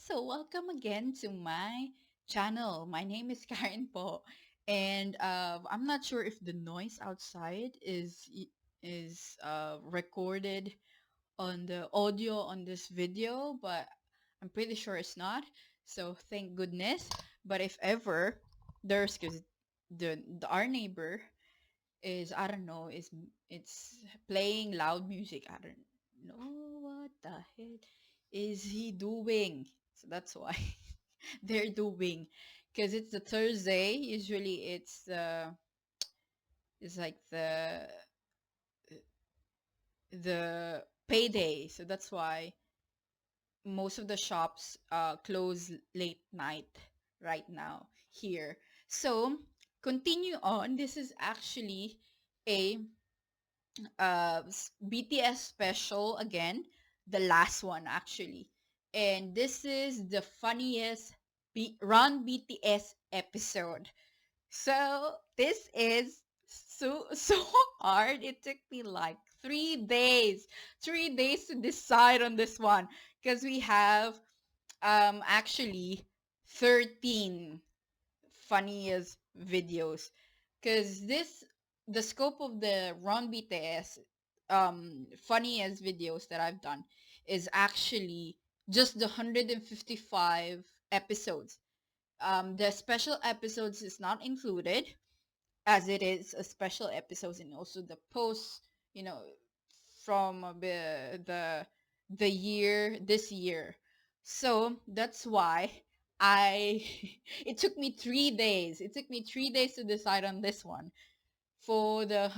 So welcome again to my channel. My name is KARENPO, and I'm not sure if the noise outside is recorded on the audio on this video, but I'm pretty sure it's not. So thank goodness. But if ever there's, because our neighbor is, I don't know, is it's playing loud music. I don't know what the hell is he doing. So that's why they're doing, because it's the Thursday. Usually it's like the payday. So that's why most of the shops close late night right now here. So continue on. This is actually a BTS special again, the last one actually. And this is the funniest Run BTS episode. So this is so hard. It took me like 3 days, 3 days to decide on this one, because we have actually 13 funniest videos, because the scope of the Run BTS funniest videos that I've done is actually just the 155 episodes. The special episodes is not included, as it is a special episodes, and also the posts, you know, from the year this year. So that's why I it took me 3 days. It took me 3 days to decide on this one for the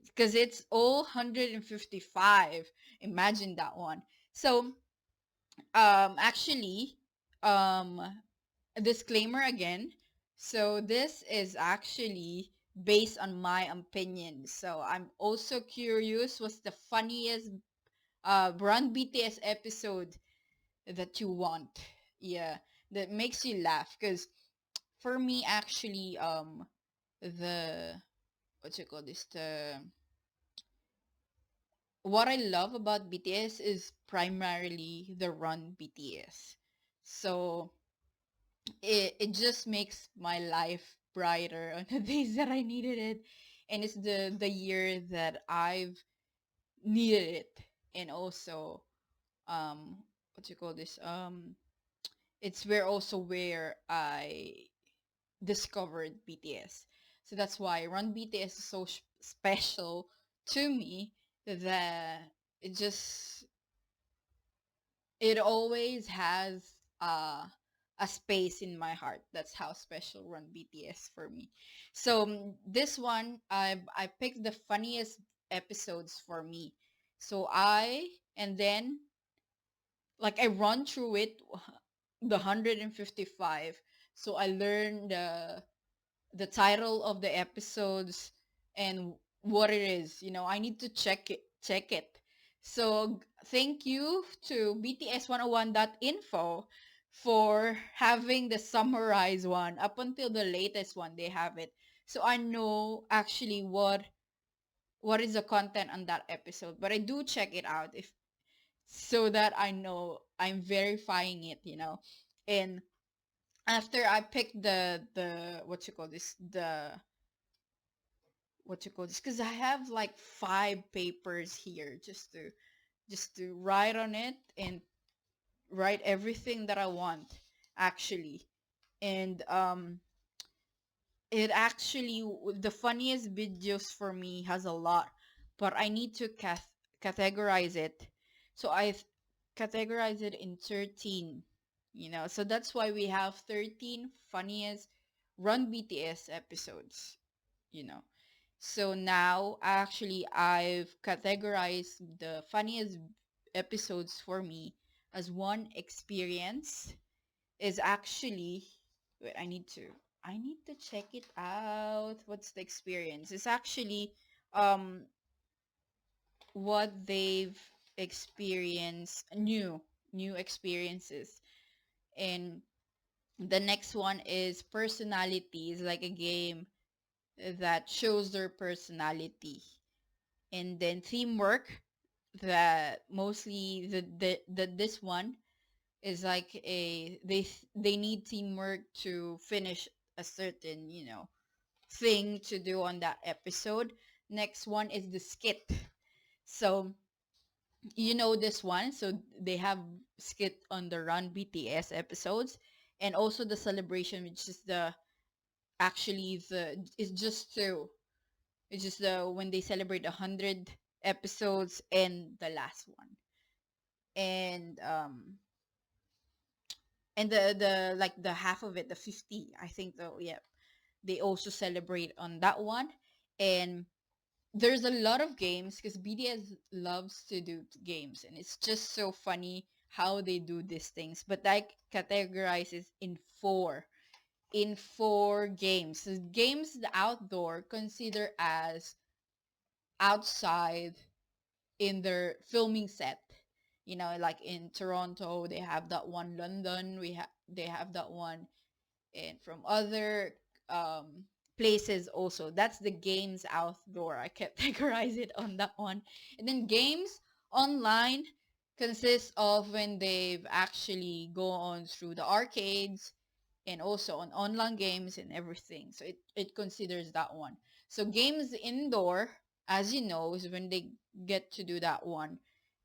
because it's all 155. Imagine that one. So actually, um a disclaimer again. So this is actually based on my opinion. So I'm also curious, what's the funniest Run BTS episode that you want? Yeah, that makes you laugh. Because for me, actually, the what's it called? This the what I love about BTS is primarily the Run BTS. So it just makes my life brighter on the days that I needed it, and it's the year that I've needed it. And also what you call this it's where I discovered BTS. So that's why Run BTS is so special to me, that it just it always has uh, a space in my heart. That's how special Run BTS for me. So this one, I picked the funniest episodes for me. So and then like I run through it, the 155. So I learned the title of the episodes and what it is. I need to check it. So thank you to bts101.info for having the summarized one up until the latest one. They have it, so I know actually what is the content on that episode. But I do check it out, if so that I know I'm verifying it. And after I picked the what you call this, because I have like 5 papers here, just to write on it and write everything that I want, actually. And it actually, the funniest videos for me has a lot, but I need to categorize it. So categorize it in 13. So that's why we have 13 funniest Run BTS episodes. you know So now, actually, I've categorized the funniest episodes for me as one experience. Is actually, wait, I need to check it out. What's the experience? It's actually um what they've experienced, new experiences. And the next one is personalities, like a game that shows their personality. And then teamwork, that mostly this one is like they need teamwork to finish a certain, thing to do on that episode. Next one is the skit. So this one. So they have skit on the Run BTS episodes, and also the celebration, which is the actually the it's just two. It's just the when they celebrate 100 episodes and the last one. And the like the half of it, the 50, I think, though, yeah, they also celebrate on that one. And there's a lot of games because BTS loves to do games, and it's just so funny how they do these things. But I categorize it in four games. So games outdoor consider as outside in their filming set. Like in Toronto, they have that one. London, they have that one, and from other um places also. That's the games outdoor. I categorize it on that one. And then games online consists of when they've actually go on through the arcades and also on online games and everything. So it considers that one. So games indoor, as you know, is when they get to do that one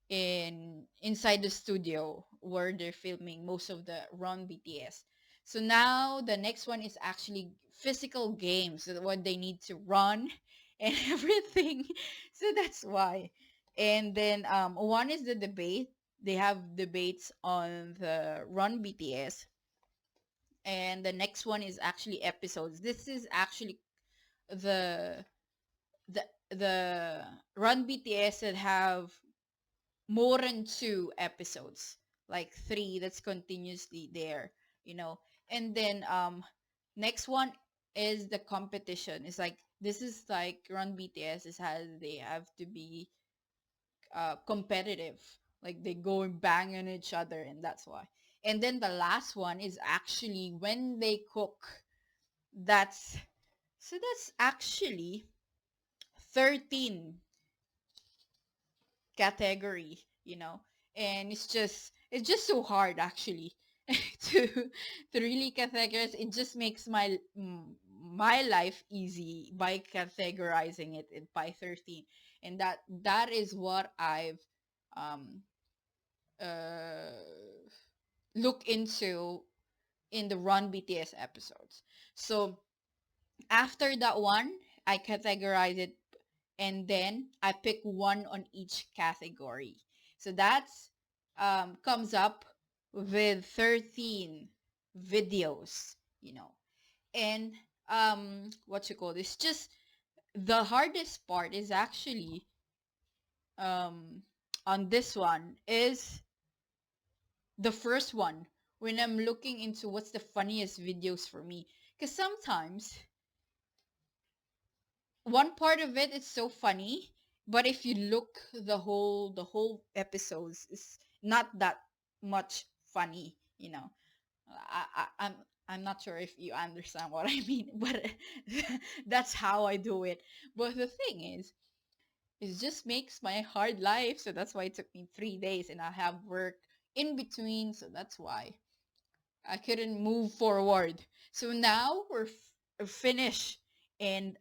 inside the studio where they're filming most of the Run BTS. So now the next one is actually physical games, so what they need to run and everything. So that's why. And then one is the debate. They have debates on the Run BTS. And the next one is actually episodes. This is actually the the Run BTS that have more than two episodes, like three that's continuously there, you know. And then next one is the competition. It's like this is like Run BTS is has they have to be competitive, like they go and bang on each other, and that's why. And then the last one is actually when they cook. That's that's actually 13 category, and it's just so hard actually to to really categorize. It just makes my life easy by categorizing it by 13. And that is what I've um uh look into in the Run BTS episodes. So after that one, I categorize it, and then I pick one on each category. So that's comes up with 13 videos, And what you call this? Just the hardest part is actually um on this one is the first one when I'm looking into what's the funniest videos for me. Because sometimes one part of it is so funny, but if you look the whole episodes is not that much funny, I'm not sure if you understand what I mean, but that's how I do it. But the thing is, it just makes my hard life, so that's why it took me 3 days, and I have work in between, so that's why I couldn't move forward. So now we're finished, and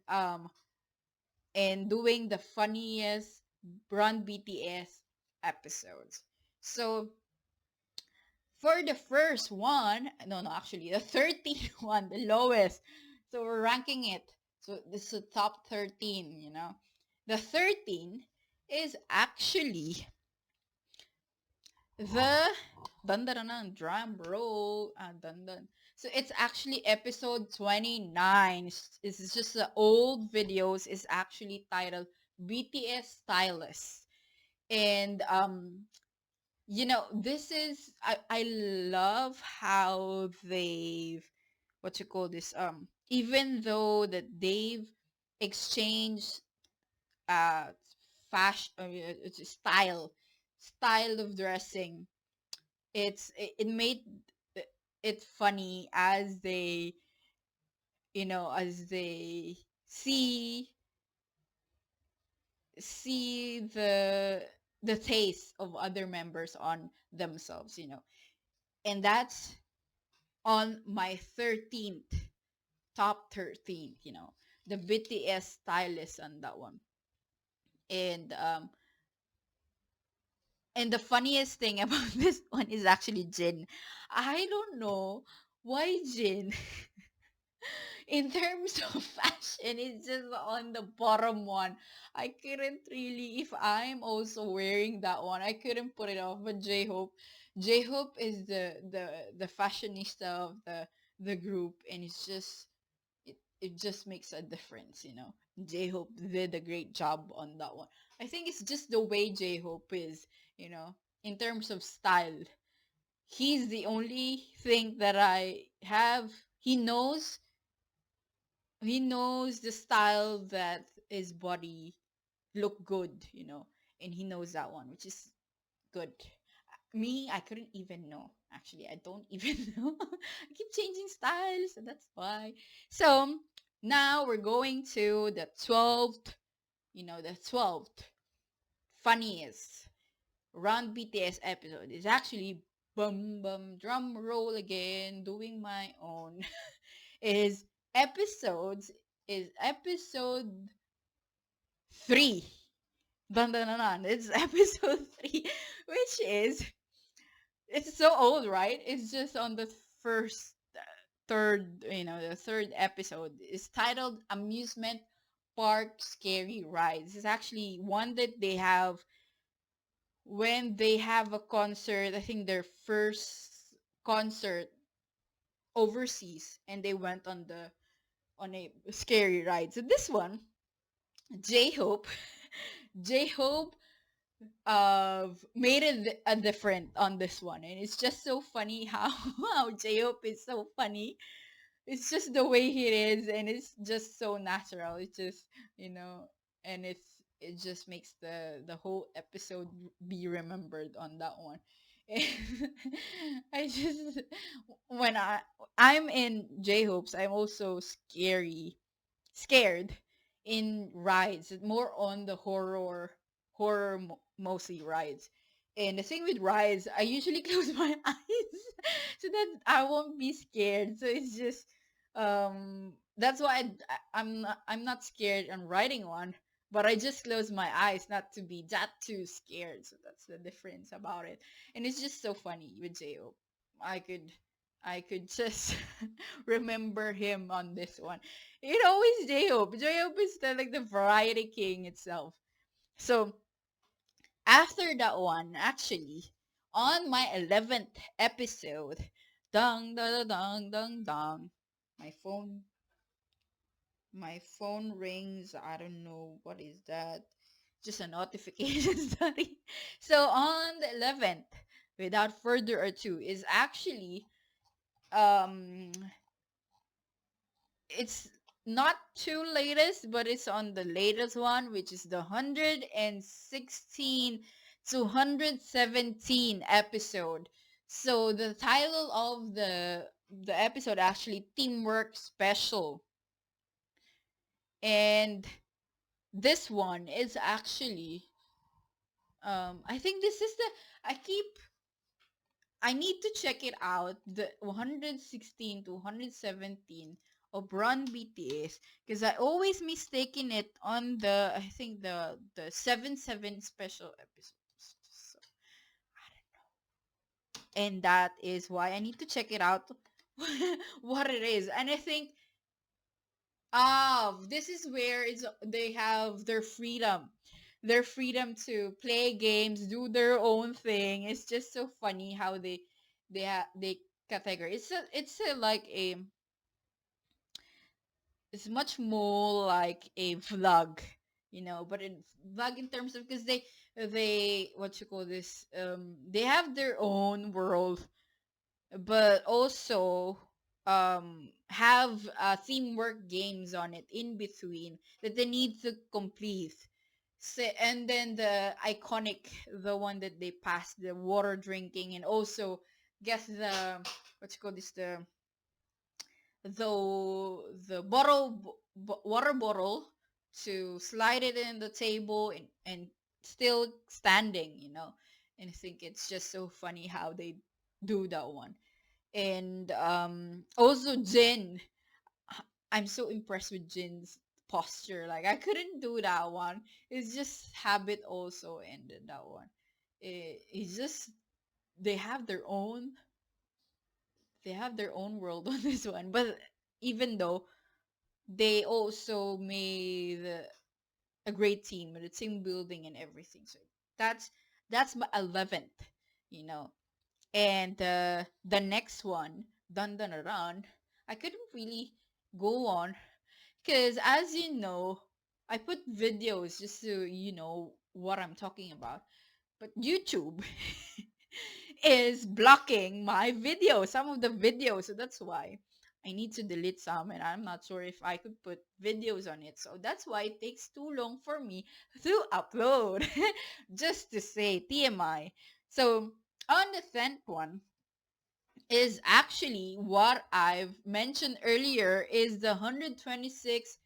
doing the funniest Run BTS episodes. So for the first one, no, actually the 13th one, the lowest. So we're ranking it. So this is the top 13, The 13 is actually the dun dun dun drum roll dun dun. So it's actually episode 29. It's just the old videos. Is actually titled BTS Stylist. And this is I love how they've what you call this even though that they've exchanged uh fashion it's a style of dressing. It made it funny as they see the taste of other members on themselves. And that's on my 13th, top 13th, the BTS stylist on that one. And and the funniest thing about this one is actually Jin. I don't know why Jin, in terms of fashion, it's just on the bottom one. I couldn't really, if I'm also wearing that one, I couldn't put it off. But J-Hope is the fashionista of the group, and it just makes a difference. J-Hope did a great job on that one. I think it's just the way J-Hope is, you know, in terms of style. He's the only thing that I have. He knows he knows the style that his body look good, and he knows that one, which is good. Me, I couldn't even know. Actually, I don't even know. I keep changing styles, and that's why. So now we're going to the 12th funniest Run BTS episode. It's actually bum bum drum roll again, doing my own. is episodes is episode 3. Dun, dun, dun, dun. It's episode 3, which is, it's so old, right? It's just on the first, the third episode. It's titled Amusement Park Scary Rides. It's actually one that they have when they have a concert. I think their first concert overseas, and they went on a scary ride. So this one, J Hope, J Hope made it a different on this one, and it's just so funny how how J-Hope is so funny. It's just the way he is, and it's just so natural. It's just, you know and it just makes the whole episode be remembered on that one. And I just, when I'm in J-Hope's, I'm also scared in rides, more on the mostly rides. And the thing with rides, I usually close my eyes so that I won't be scared. So it's just, that's why I'm not scared on riding one, but I just close my eyes not to be that too scared. So that's the difference about it. And it's just so funny with Jo. I could just remember him on this one. It always J-Hope. J-Hope is like the variety king itself. So after that one, actually, on my 11th episode, dong dong dong dong dong, my phone my phone rings. I don't know what is that. Just a notification. Sorry. So on the 11th, without further ado, is actually, um it's not too latest, but it's on the latest one, which is the 116 to 117 episode. So the title of the episode actually Teamwork Special. And this one is actually, I think this is the I need to check it out, the 116 to 117 of Run BTS, because I always mistaken it on I think the 7 special episodes. So, and that is why I need to check it out what it is. And I think, this is where they have their freedom to play games, do their own thing. It's just so funny how they category. It's much more like a vlog, but in vlog in terms of, because they what you call this, they have their own world, but also have teamwork games on it in between that they need to complete. So, and then the iconic, the one that they passed, the water drinking, and also guess the what you call this, the water bottle, to slide it in the table, and still standing. And I think it's just so funny how they do that one. And also Jin. I'm so impressed with Jin's posture. Like I couldn't do that one. It's just habit also ended that one. It's just they have their own world on this one. But even though they also made a great team, the team building and everything. So that's that's my 11th, you know. And the next one, Dun Dun Run, I couldn't really go on because, as you know, I put videos just so you know what I'm talking about. But YouTube is blocking my video, some of the videos. So that's why I need to delete some, and I'm not sure if I could put videos on it. So that's why it takes too long for me to upload. Just to say TMI. So on the 10th one is actually what I've mentioned earlier is the 126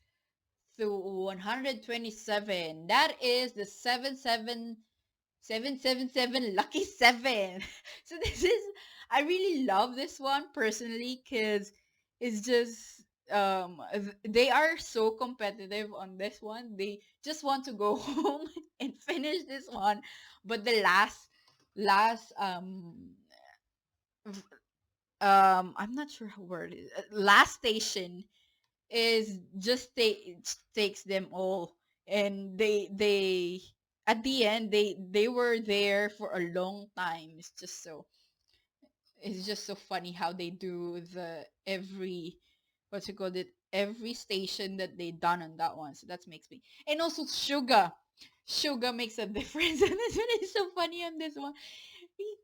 to 127. That is the 777 lucky 7. So this is, I really love this one personally because it's just they are so competitive on this one. They just want to go home and finish this one. But the last I'm not sure how word it is. Last station is just takes them all, and they at the end they were there for a long time. It's just so funny how they do the every what you call it every station that they done on that one. So that makes me, and also Suga makes a difference. And this one is so funny on this one.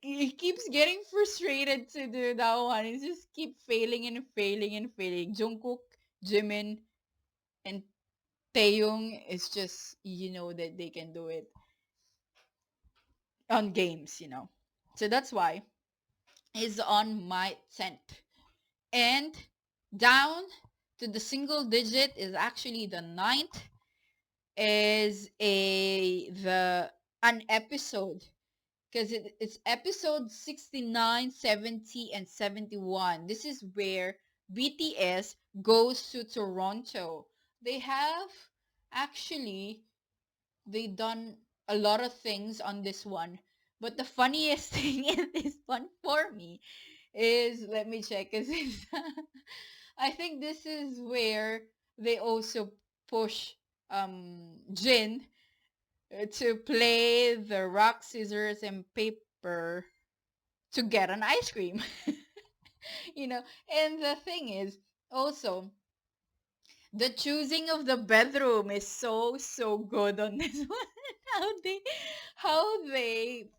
He keeps getting frustrated to do that one. He just keep failing and failing and failing. Jungkook, Jimin, and Taeyong is just, you know, that they can do it on games, you know. So that's why he's on my 10th. And down to the single digit is actually the ninth, is an episode, because it's episode 69, 70, and 71. This is where BTS goes to Toronto. They have actually they done a lot of things on this one. But the funniest thing in this one for me is, let me check, is this I think this is where they also push Jin to play the rock, scissors, and paper to get an ice cream. You know, and the thing is also the choosing of the bedroom is so good on this one. How they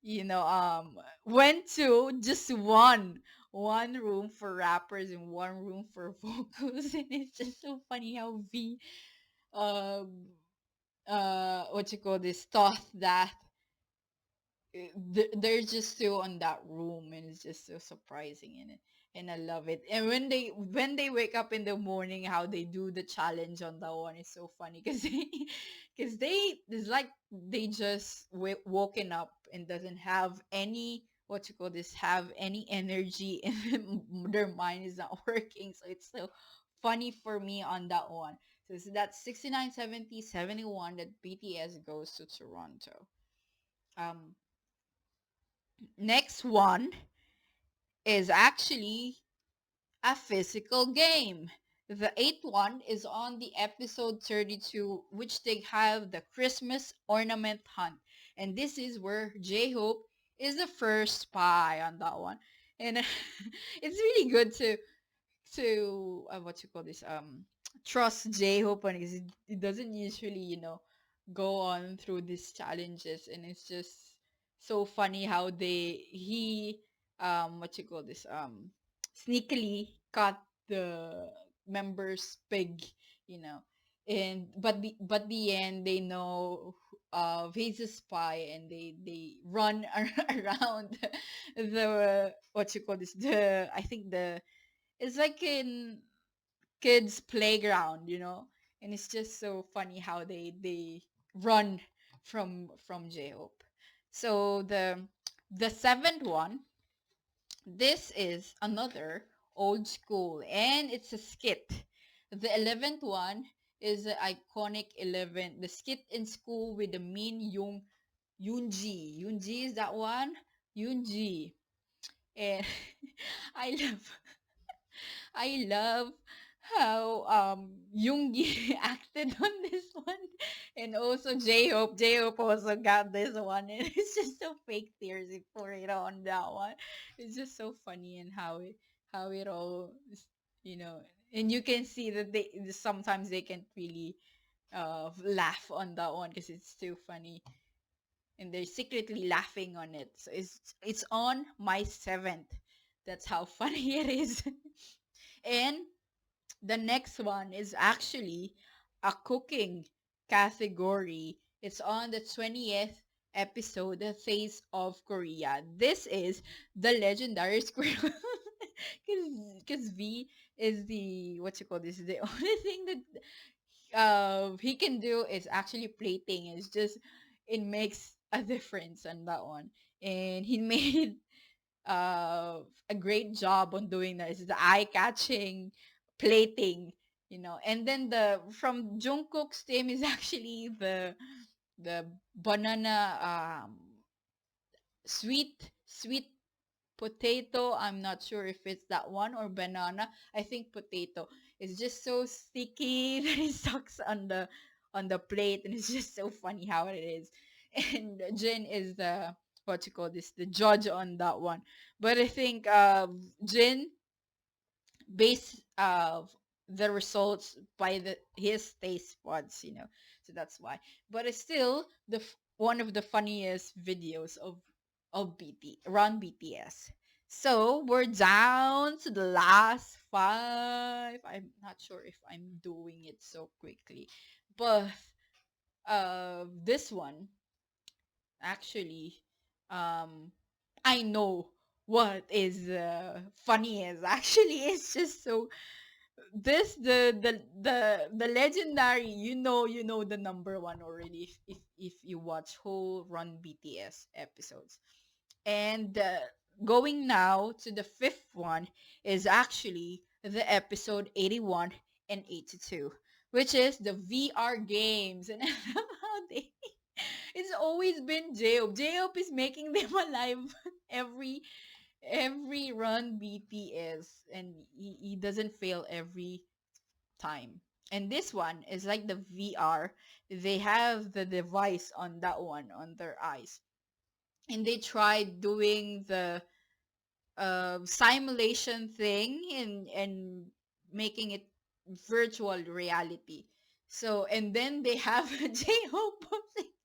you know went to just one room for rappers and one room for vocals. And it's just so funny how V um what you call this thought that they're just still on that room, and it's just so surprising in it, and I love it. And when they wake up in the morning, how they do the challenge on that one is so funny because they it's like they just woken up and doesn't have any what you call this have any energy, and their mind is not working. So it's so funny for me on that one. So that's 69, 70, 71 that BTS goes to Toronto. um Next one is actually a physical game. The eighth one is on the episode 32, which they have the Christmas ornament hunt. And this is where J-Hope is the first spy on that one. And it's really good to what you call this trust J-Hope on, because it doesn't usually, you know, go on through these challenges. And it's just so funny how he what you call this sneakily caught the members pig, you know. And but the end they know he's a spy, and they run around the what you call this the I think the it's like in kids playground, you know. And it's just so funny how they run from J-Hope. So the The seventh one, this is another old school, and it's a skit. The 11th one is the iconic 11, the skit in school with the mean Yoonji. Yoonji is that one? Yoonji. And I love I love how Yoongi acted on this one, and also J-Hope. J-Hope also got this one, and it's just so fake tears for it on that one. It's just so funny, and how it all you know, and you can see that they sometimes they can't really laugh on that one because it's too funny, and they're secretly laughing on it. So it's on my seventh. That's how funny it is. And the next one is actually a cooking category. It's on the 20th episode, The Face of Korea. This is the legendary squirrel. Because V is the, what you call this, the only thing that he can do is actually plating. It's just, it makes a difference on that one. And he made a great job on doing that. It's the eye-catching plating, And then the from Jungkook's team is actually the banana sweet potato. I'm not sure if it's that one or banana. I think potato. It's just so sticky that it sucks on the plate, and it's just so funny how it is. And Jin is the, what you call this, the judge on that one. But I think Jin base the results by his taste buds, so that's why. But it's still one of the funniest videos of Run BTS. So we're down to the last five. I'm not sure if I'm doing it so quickly, but this one actually, um I know what is funniest. Actually, it's just so, this the legendary, you know the number one already, if you watch whole Run BTS episodes. And going now to the fifth one is actually the episode 81 and 82, which is the VR games. And how they, it's always been J-Hope. J-Hope is making them alive every Run BTS, and he doesn't fail every time. And this one is like the VR. They have the device on that one on their eyes, and they tried doing the simulation thing, and making it virtual reality. So, and then they have J-Hope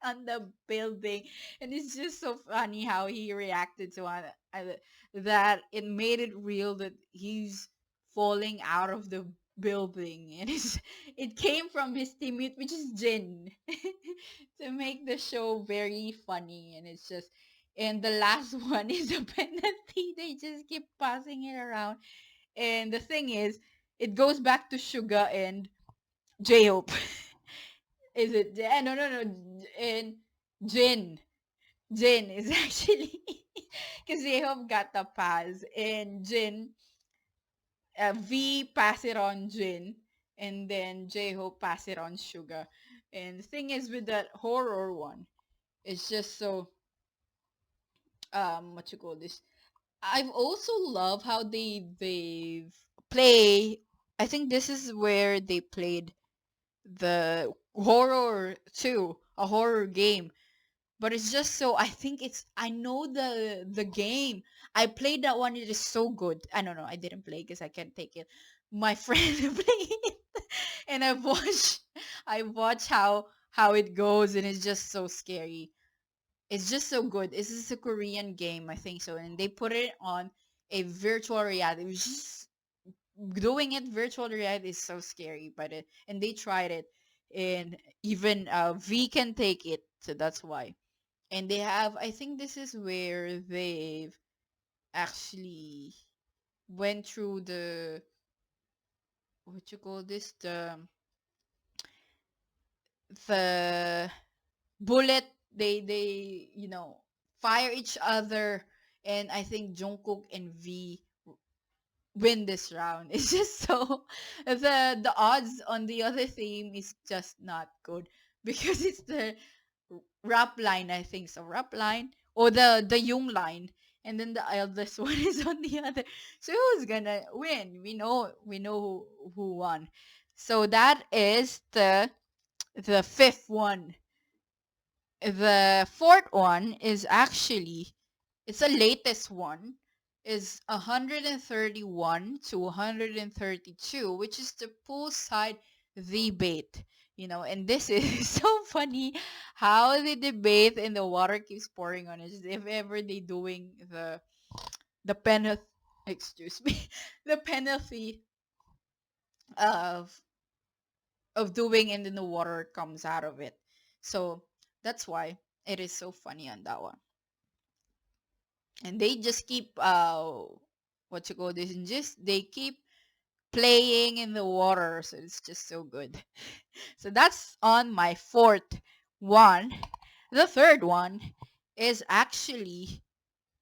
on the building, and it's just so funny how he reacted to that. It made it real that he's falling out of the building, and it came from his teammate, which is Jin, to make the show very funny. And it's just, and the last one is a penalty. They just keep passing it around. And the thing is, it goes back to Suga and J-Hope. Is it? No, no, no. And Jin. Jin is actually, because J-Hope got the pass, and Jin, V pass it on Jin, and then J-Hope pass it on Suga. And the thing is, with that horror one, it's just so, what you call this, I've also love how they play. I think this is where they played the horror too, a horror game. But it's just so, I think it's, I know the game. I played that one. It is so good. I don't know. I didn't play because I can't take it. My friend played it, and I watch how it goes, and it's just so scary. It's just so good. This is a Korean game, I think so, and they put it on a virtual reality. It was just, doing it virtual reality is so scary, but and they tried it, and even V can take it, so that's why. And they have, I think this is where they've actually went through the, what you call this, the bullet, they fire each other, and I think Jungkook and V win this round. It's just so the odds on the other team is just not good because it's the rap line, I think so, rap line or the Young line, and then the eldest one is on the other. So who's gonna win? We know who won. So that is the fifth one. The fourth one is actually, it's the latest one, is 131 to 132, which is the poolside debate. And this is so funny how the debate and the water keeps pouring on us. If ever they doing the penalty, excuse me, the penalty of doing, and then the water comes out of it. So that's why it is so funny on that one. And they just keep what you call this, and just they keep playing in the water, so it's just so good. So that's on my fourth one. The third one is actually,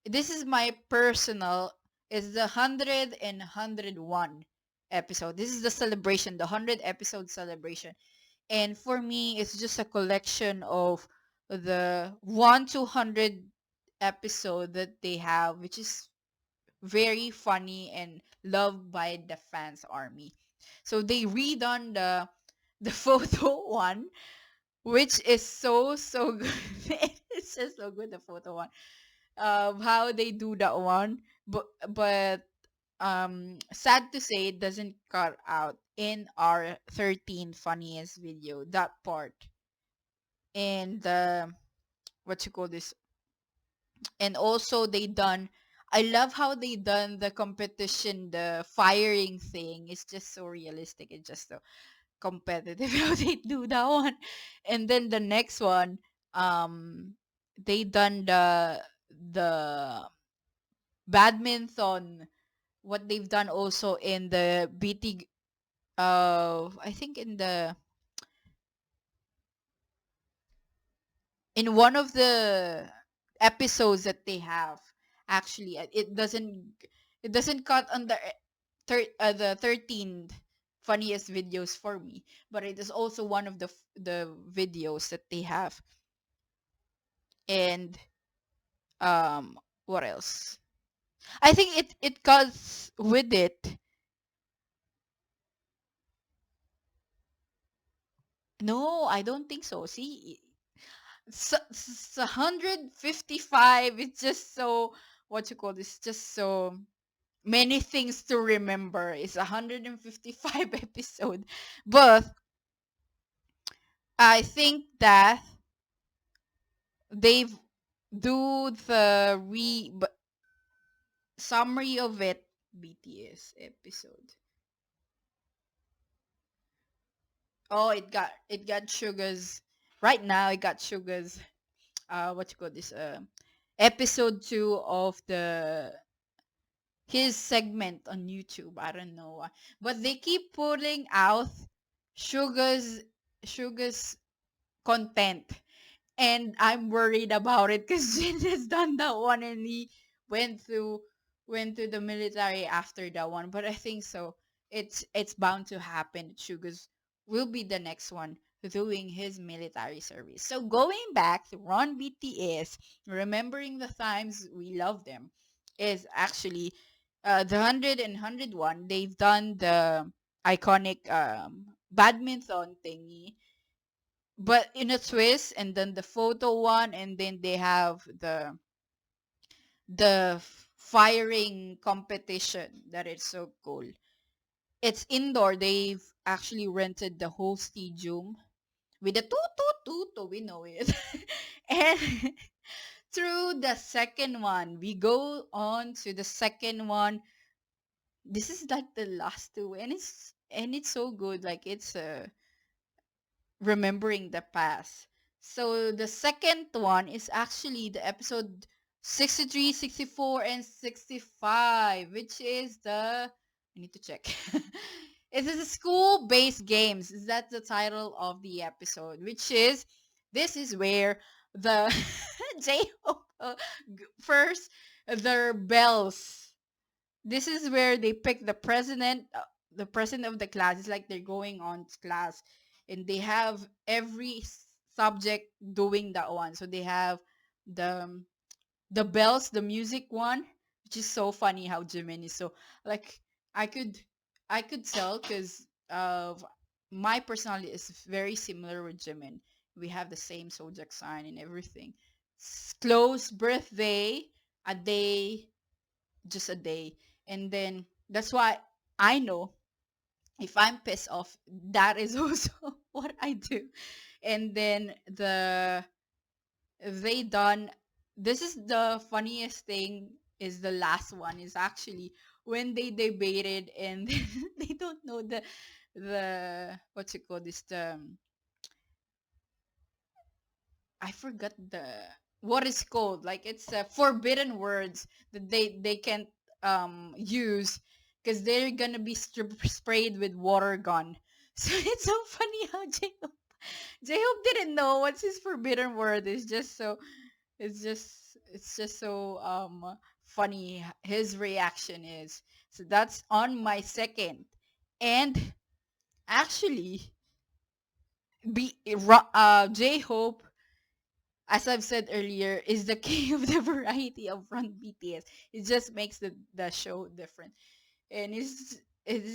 this is my personal, is the 101 episode. This is the celebration, the 100 episode celebration. And for me, it's just a collection of the 1 to 100 episode that they have, which is very funny and loved by the fans army. So they redone the photo one, which is so good. It's just so good, the photo one. How they do that one, but sad to say, it doesn't cut out in our 13 funniest video, that part. And what you call this, and also they done, I love how they done the competition, the firing thing. It's just so realistic. It's just so competitive how they do that one. And then the next one, they done the badminton, what they've done also in the BT, I think in one of the episodes that they have. Actually, it doesn't cut on the 13th funniest videos for me, but it is also one of the videos that they have. And what else, I think it cuts with it. No, I don't think so. See, it's 155. It's just so, what you call this, just so many things to remember. It's 155 episode, but I think that they've do the summary of it. BTS episode. Oh, it got Sugar's right now. It got Sugar's what you call this, episode 2 of his segment on YouTube. I don't know why, but they keep pulling out Sugar's Sugar's content, and I'm worried about it because Jin has done that one, and he went through went to the military after that one. But I think so. It's bound to happen. Sugar's will be the next one doing his military service. So going back to Run BTS, remembering the times we love them, is actually the 101. They've done the iconic badminton thingy, but in a twist, and then the photo one, and then they have the firing competition that is so cool. It's indoor. They've actually rented the whole stadium with the toot toot toot, so we know it. And through the second one, we go on to the second one. This is like the last two, and it's so good. Like, it's remembering the past. So the second one is actually the episode 63, 64, and 65, which is I need to check. It is a school-based games. Is that the title of the episode? Which is, this is where the J-Hope. First, their bells. This is where they pick the president of the class. It's like they're going on class, and they have every subject doing that one. So they have the the bells, the music one, which is so funny how Jimin is so like I could I could tell because of my personality is very similar with Jimin. We have the same zodiac sign and everything. Close birthday, a day, just a day, and then that's why I know if I'm pissed off, that is also what I do. And then they done this is the funniest thing is the last one is actually when they debated and they don't know the what's it called this I forgot the what is called like it's forbidden words that they can't use because they're gonna be sprayed with water gun. So it's so funny how J-Hope didn't know what's his forbidden word. It's just so funny his reaction is. So that's on my second. And actually J-Hope, as I've said earlier, is the king of the variety of Run BTS. It just makes the show different. And it's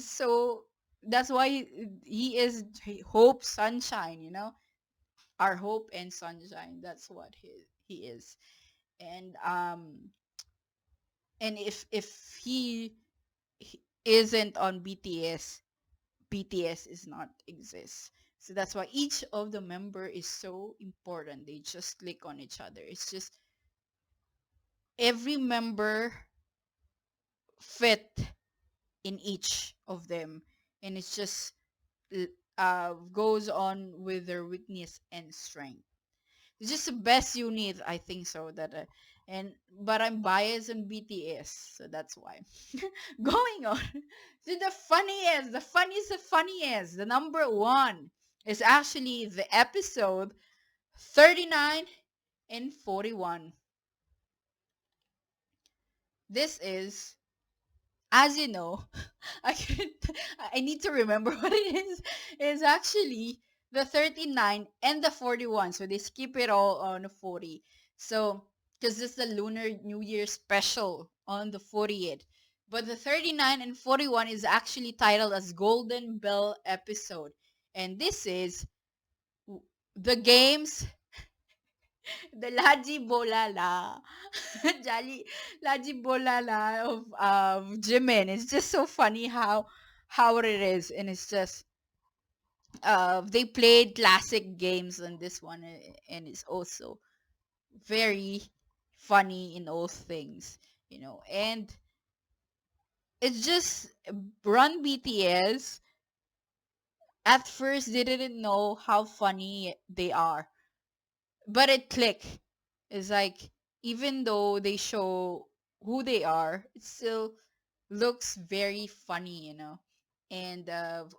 so that's why he is Hope Sunshine, our hope and sunshine. That's what he is. And if he isn't on BTS, BTS is not exist. So that's why each of the member is so important. They just click on each other. It's just every member fit in each of them, and it's just goes on with their weakness and strength. It's just the best unit, I think so. But I'm biased on BTS, so that's why. Going on to the funniest. The number one is actually the episode 39 and 41. This is, as you know, I couldn't. I need to remember what it is. It's actually the 39 and the 41. So they skip it all on the 40. So because this is the Lunar New Year special on the 40th. But the 39 and 41 is actually titled as Golden Bell episode. And this is the games, the Laji Bolala, Jolly Laji Bolala of Jimin. It's just so funny how it is, and it's just they played classic games on this one, and it's also very funny in all things, and it's just Run BTS at first they didn't know how funny they are, but it clicked. It's like even though they show who they are, it still looks very funny. And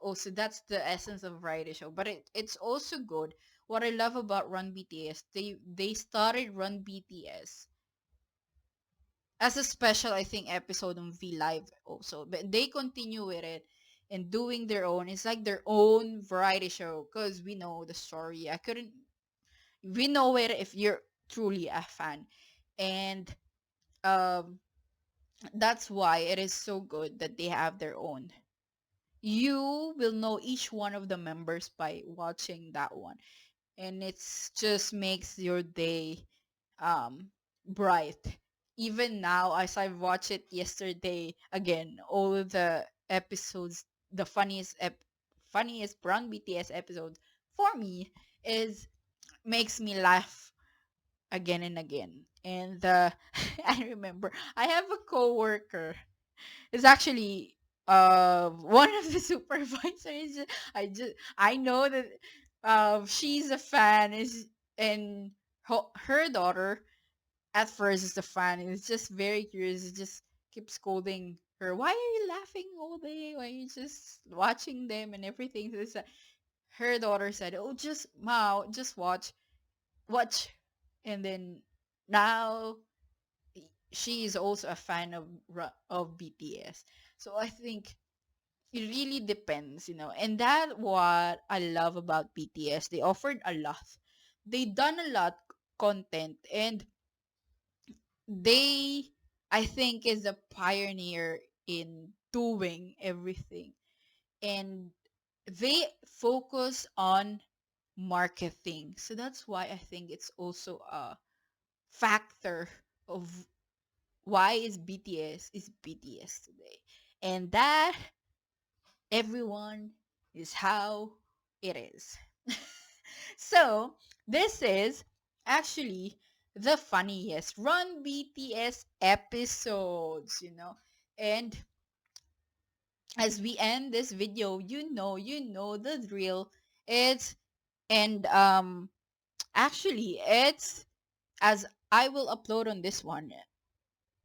also that's the essence of variety show. But it's also good. What I love about Run BTS, they started Run BTS as a special, I think, episode on V Live also, but they continue with it and doing their own. It's like their own variety show because we know the story. We know it if you're truly a fan, and um that's why it is so good that they have their own. You will know each one of the members by watching that one, and it's just makes your day bright. Even now, as I watched it yesterday again, all of the episodes, the funniest Brown BTS episode for me is makes me laugh again and again. And I remember I have a coworker. It's actually one of the supervisors. I know that she's a fan is and her daughter at first is a fan and is just very curious. It just keeps scolding her. Why are you laughing all day? Why are you just watching them and everything? So her daughter said, "Oh, just watch," and then now she is also a fan of BTS. So I think it really depends, and that what I love about BTS. They offered a lot. They done a lot content, and they, I think, is a pioneer in doing everything, and they focus on marketing. So that's why I think it's also a factor of why is BTS today. And that, everyone, is how it is. So, this is actually the funniest Run BTS episodes. And as we end this video, you know the drill. It's and actually it's as I will upload on this one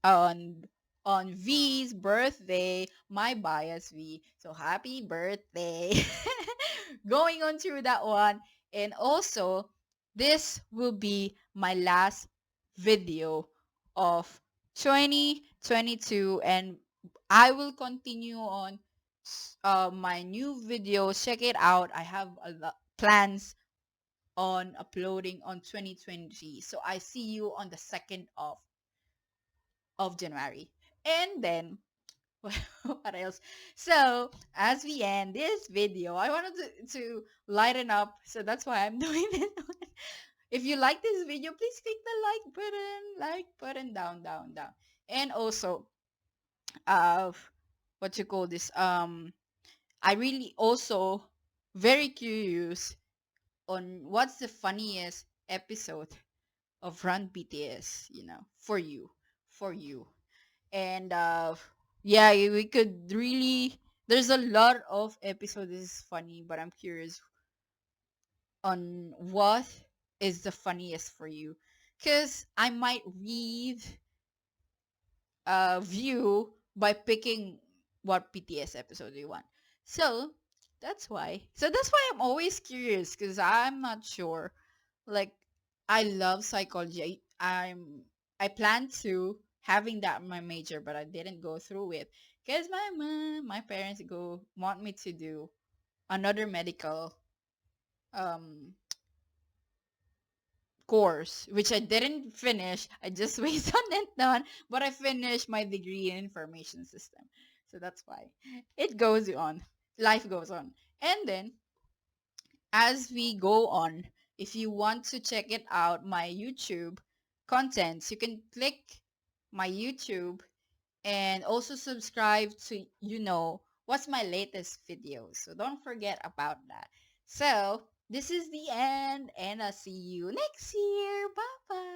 on V's birthday, my bias V. So happy birthday. Going on through that one. And also, this will be my last video of 2022, and I will continue on my new videos. Check it out. I have a lot plans on uploading on 2020. So I see you on the 2nd of January. And then, what else? So, as we end this video, I wanted to lighten up. So that's why I'm doing this one. If you like this video, please click the like button down, down, down. And also, uh, what you call this? I really also very curious on what's the funniest episode of Run BTS, for you. And yeah, we could really, there's a lot of episodes this is funny, but I'm curious on what is the funniest for you, because I might read view by picking what BTS episode you want. So that's why I'm always curious, because I'm not sure. Like, I love psychology. I plan to having that in my major, but I didn't go through it because my parents want me to do another medical um course, which I didn't finish. I just wasted on it done, but I finished my degree in information system. So that's why it goes on. Life goes on. And then, as we go on, if you want to check it out, my YouTube contents, you can click my YouTube and also subscribe to what's my latest video. So don't forget about that. So this is the end, and I'll see you next year. Bye bye.